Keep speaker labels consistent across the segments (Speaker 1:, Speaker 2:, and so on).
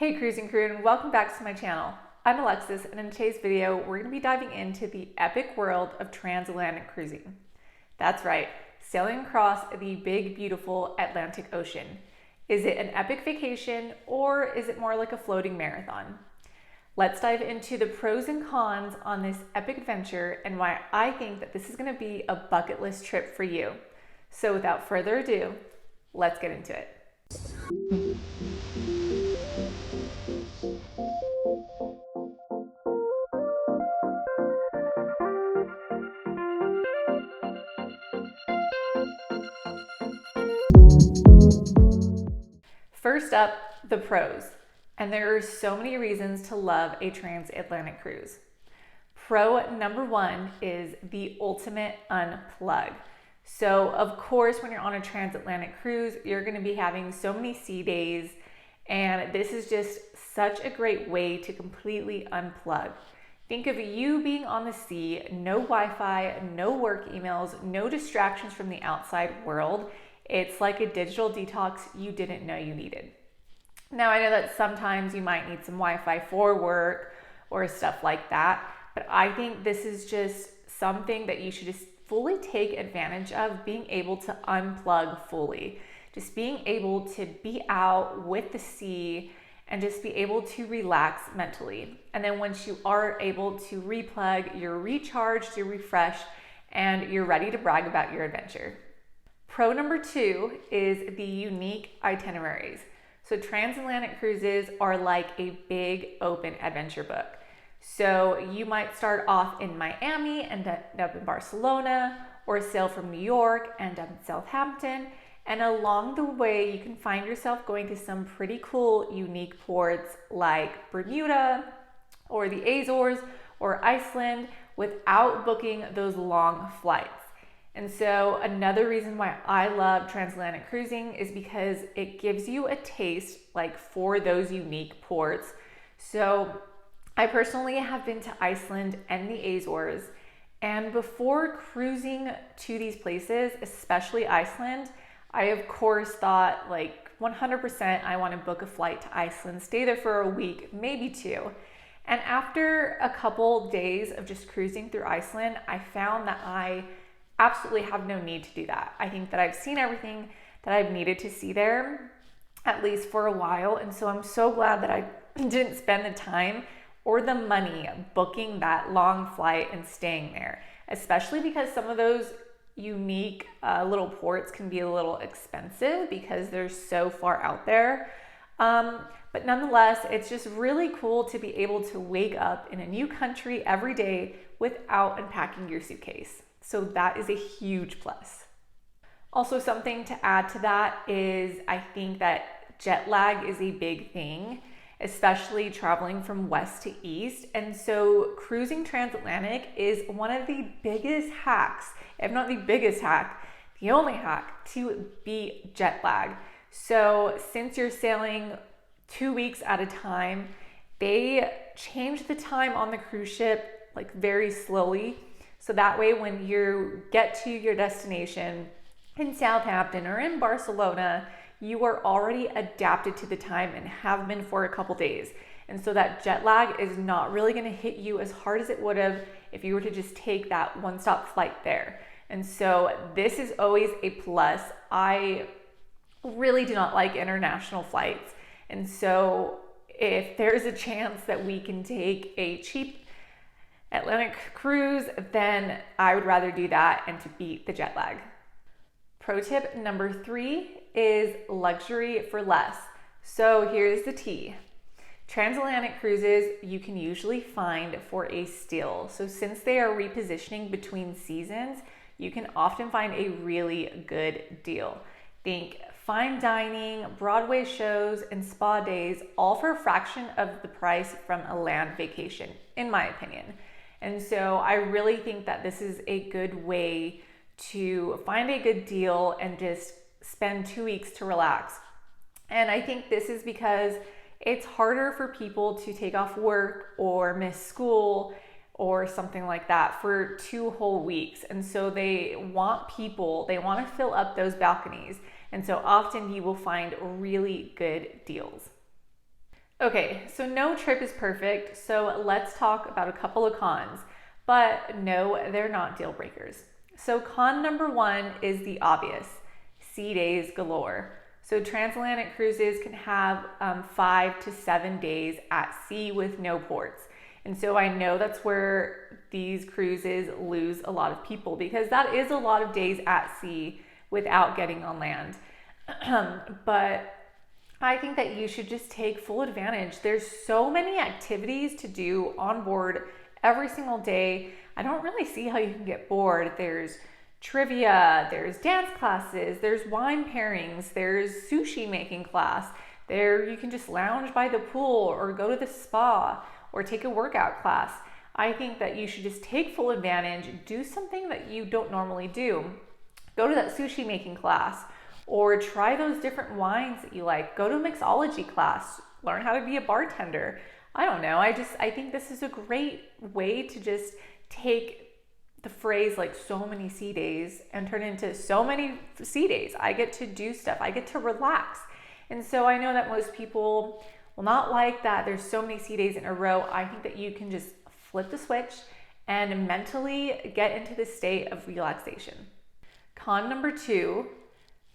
Speaker 1: Hey cruising crew, and welcome back to my channel. I'm Alexis, and in today's video we're going to be diving into the epic world of transatlantic cruising. That's right, sailing across the big beautiful Atlantic Ocean. Is it an epic vacation, or is it more like a floating marathon? Let's dive into the pros and cons on this epic adventure and why I think that this is going to be a bucket list trip for you. So without further ado, let's get into it. First up, the pros. And there are so many reasons to love a transatlantic cruise. Pro number one is the ultimate unplug. So of course, when you're on a transatlantic cruise, you're going to be having so many sea days, and this is just such a great way to completely unplug. Think of you being on the sea, no Wi-Fi, no work emails, no distractions from the outside world. It's like a digital detox you didn't know you needed. Now, I know that sometimes you might need some Wi-Fi for work or stuff like that, but I think this is just something that you should just fully take advantage of, being able to unplug fully. Just being able to be out with the sea and just be able to relax mentally. And then once you are able to replug, you're recharged, you're refreshed, and you're ready to brag about your adventure. Pro number two is the unique itineraries. So transatlantic cruises are like a big open adventure book. So you might start off in Miami and end up in Barcelona, or sail from New York and end up in Southampton. And along the way, you can find yourself going to some pretty cool, unique ports like Bermuda or the Azores or Iceland without booking those long flights. And so another reason why I love transatlantic cruising is because it gives you a taste like for those unique ports. So I personally have been to Iceland and the Azores, and before cruising to these places, especially Iceland, I of course thought like 100% I want to book a flight to Iceland, stay there for a week, maybe two. And after a couple days of just cruising through Iceland, I found that I absolutely have no need to do that. I think that I've seen everything that I've needed to see there, at least for a while. And so I'm so glad that I didn't spend the time or the money booking that long flight and staying there, especially because some of those unique little ports can be a little expensive because they're so far out there. But nonetheless, it's just really cool to be able to wake up in a new country every day without unpacking your suitcase. So that is a huge plus. Also, something to add to that is I think that jet lag is a big thing, especially traveling from west to east. And so cruising transatlantic is one of the biggest hacks, if not the biggest hack, the only hack to beat jet lag. So since you're sailing 2 weeks at a time, they change the time on the cruise ship like very slowly. So that way when you get to your destination in Southampton or in Barcelona, you are already adapted to the time and have been for a couple days. And so that jet lag is not really going to hit you as hard as it would have if you were to just take that one-stop flight there. And so this is always a plus. I really do not like international flights. And so if there's a chance that we can take a cheap Atlantic cruise, then I would rather do that and to beat the jet lag. Pro tip number three is luxury for less. So here's the tea. Transatlantic cruises you can usually find for a steal. So since they are repositioning between seasons, you can often find a really good deal. Think fine dining, Broadway shows, and spa days, all for a fraction of the price from a land vacation, in my opinion. And so I really think that this is a good way to find a good deal and just spend 2 weeks to relax. And I think this is because it's harder for people to take off work or miss school or something like that for 2 whole weeks. And so they want to fill up those balconies. And so often you will find really good deals. Okay, so no trip is perfect, so let's talk about a couple of cons. But no, they're not deal breakers. So con number one is the obvious, sea days galore. So transatlantic cruises can have 5 to 7 days at sea with no ports. And so I know that's where these cruises lose a lot of people, because that is a lot of days at sea without getting on land. But I think that you should just take full advantage. There's so many activities to do on board every single day. I don't really see how you can get bored. There's trivia, there's dance classes, there's wine pairings, there's sushi making class. There you can just lounge by the pool or go to the spa or take a workout class. I think that you should just take full advantage, do something that you don't normally do. Go to that sushi making class, or try those different wines that you like. Go to a mixology class, learn how to be a bartender. I don't know. I think this is a great way to just take the phrase like so many sea days and turn it into so many sea days. I get to do stuff. I get to relax. And so I know that most people will not like that there's so many sea days in a row. I think that you can just flip the switch and mentally get into the state of relaxation. Con number two,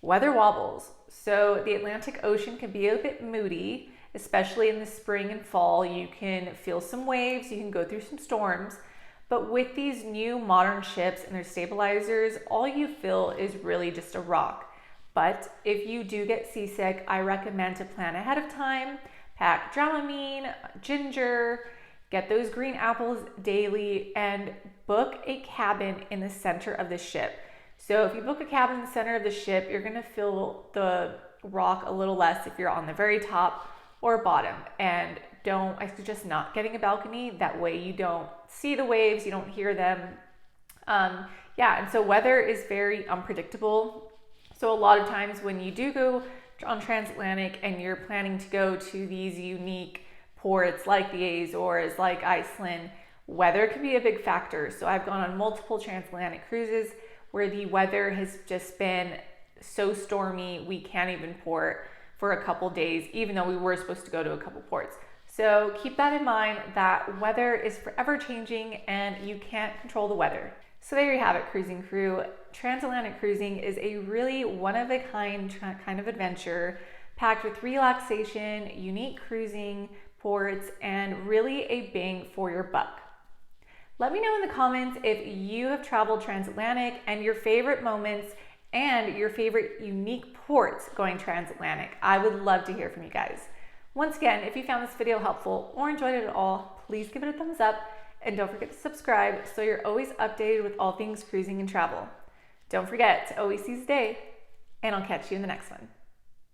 Speaker 1: weather wobbles. So the Atlantic Ocean can be a bit moody, especially in the spring and fall. You can feel some waves, you can go through some storms, but with these new modern ships and their stabilizers, all you feel is really just a rock. But if you do get seasick, I recommend to plan ahead of time, pack Dramamine, ginger, get those green apples daily, and book a cabin in the center of the ship. So if you book a cabin in the center of the ship, you're gonna feel the rock a little less if you're on the very top or bottom. And I suggest not getting a balcony. That way you don't see the waves, you don't hear them. And so weather is very unpredictable. So a lot of times when you do go on transatlantic and you're planning to go to these unique ports like the Azores, like Iceland, weather can be a big factor. So I've gone on multiple transatlantic cruises where the weather has just been so stormy we can't even port for a couple days, even though we were supposed to go to a couple ports. So keep that in mind, that weather is forever changing and you can't control the weather. So there you have it, cruising crew. Transatlantic cruising is a really one-of-a-kind kind of adventure, packed with relaxation, unique cruising ports, and really a bang for your buck. Let me know in the comments if you have traveled transatlantic and your favorite moments and your favorite unique ports going transatlantic. I would love to hear from you guys. Once again, if you found this video helpful or enjoyed it at all, please give it a thumbs up and don't forget to subscribe so you're always updated with all things cruising and travel. Don't forget to always seize the day, and I'll catch you in the next one.